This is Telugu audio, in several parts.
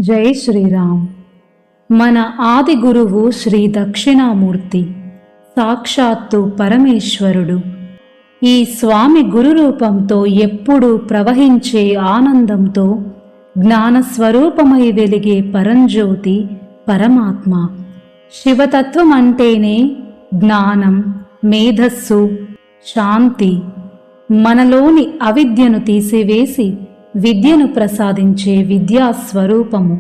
జై శ్రీరామ్. మన ఆది గురువు శ్రీ దక్షిణామూర్తి, సాక్షాత్తు పరమేశ్వరుడు. ఈ స్వామి గురు రూపంతో ఎప్పుడూ ప్రవహించే ఆనందంతో జ్ఞానస్వరూపమై వెలిగే పరంజ్యోతి పరమాత్మ. శివతత్వం అంటేనే జ్ఞానం, మేధస్సు, శాంతి. మనలోని అవిద్యను తీసివేసి విద్యను ప్రసాదించే విద్యాస్వరూపము.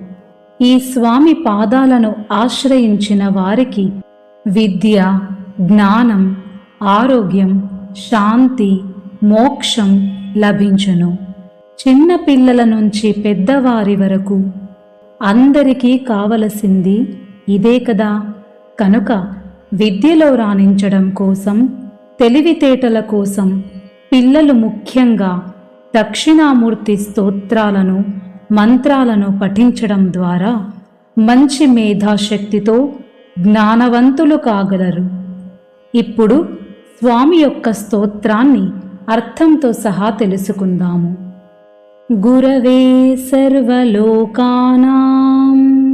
ఈ స్వామి పాదాలను ఆశ్రయించిన వారికి విద్య, జ్ఞానం, ఆరోగ్యం, శాంతి, మోక్షం లభించును. చిన్న పిల్లల నుంచి పెద్దవారి వరకు అందరికీ కావలసింది ఇదే కదా. కనుక విద్యలో రాణించడం కోసం, తెలివితేటల కోసం పిల్లలు ముఖ్యంగా దక్షిణామూర్తి స్తోత్రాలను, మంత్రాలను పఠించడం ద్వారా మంచి మేధాశక్తితో జ్ఞానవంతులు కాగలరు. ఇప్పుడు స్వామి యొక్క స్తోత్రాన్ని అర్థంతో సహా తెలుసుకుందాము. గురవే సర్వలోకానాం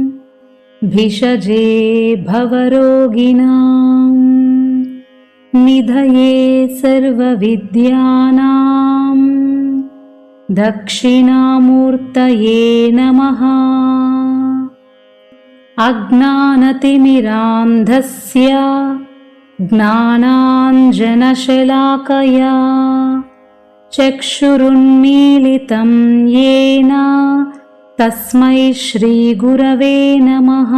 భిషజే భవరోగిణాం నిధయే సర్వవిద్యానాం దక్షిణామూర్తయే నమః. అజ్ఞానతిమిరాంధస్య జ్ఞానాంజనశలాకయా చక్షురున్మీలితం యేన తస్మై శ్రీగురవే నమః.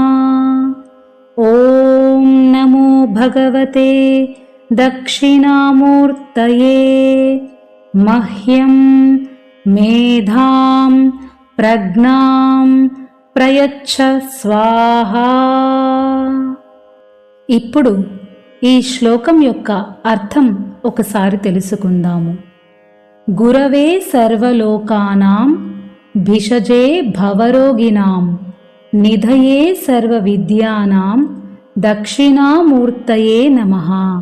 ఓం నమో భగవతే దక్షిణామూర్తయే. మహ్యం మేధాం ప్రజ్ఞాం ప్రయచ్ఛ స్వాహా. ఇప్పుడు ఈ శ్లోకం యొక్క అర్థం ఒకసారి తెలుసుకుందాము. గురవే సర్వలోకానాం భిషజే భవరోగిణాం నిధయే సర్వవిద్యానాం దక్షిణామూర్తయే నమః.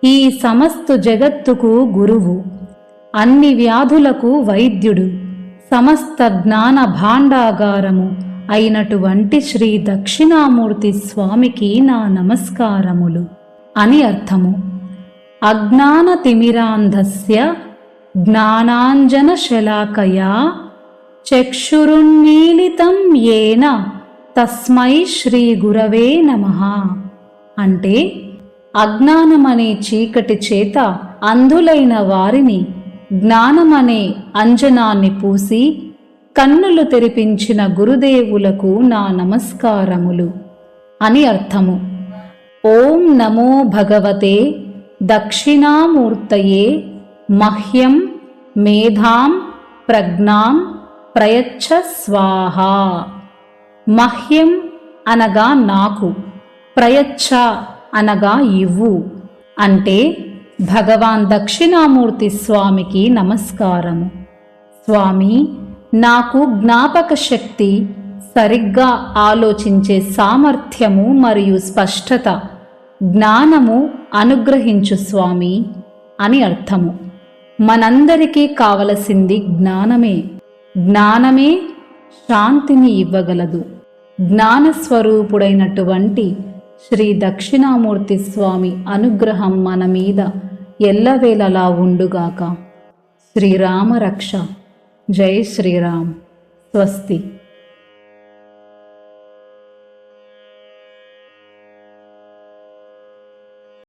ఈ సమస్తు జగత్తుకు గురువు, అన్ని వ్యాధులకు వైద్యుడు, సమస్త జ్ఞాన భాండాగారము అయినటువంటి శ్రీ దక్షిణామూర్తి స్వామికి నా నమస్కారములు అని అర్థము. అజ్ఞాన తిమిరాంధస్య జ్ఞానాంజనశలాకయా చక్షురున్మీలితం యేన తస్మై శ్రీ గురవే నమః. అంటే అజ్ఞానమనే చీకటి చేత అంధులైన వారిని జ్ఞానమనే అంజనాన్ని పూసి కన్నులు తెరిపించిన గురుదేవులకు నా నమస్కారములు అని అర్థము. ఓం నమో భగవతే దక్షిణామూర్తయే. మహ్యం మేధాం ప్రజ్ఞాం ప్రయచ్ఛ స్వాహా. మహ్యం అనగా నాకు, ప్రయచ్ఛ అనగా ఇవ్వు. అంటే భగవాన్ దక్షిణామూర్తి స్వామికి నమస్కారము. స్వామి, నాకు జ్ఞాపక శక్తి, సరిగ్గా ఆలోచించే సామర్థ్యము మరియు స్పష్టత, జ్ఞానము అనుగ్రహించు స్వామి అని అర్థము. మనందరికీ కావలసింది జ్ఞానమే. జ్ఞానమే శాంతిని ఇవ్వగలదు. జ్ఞానస్వరూపుడైనటువంటి శ్రీ దక్షిణామూర్తి స్వామి అనుగ్రహం మన మీద ఎల్లవేళలా ఉండుగాక. శ్రీరామ రక్ష. జై శ్రీరామ్. స్వస్తి.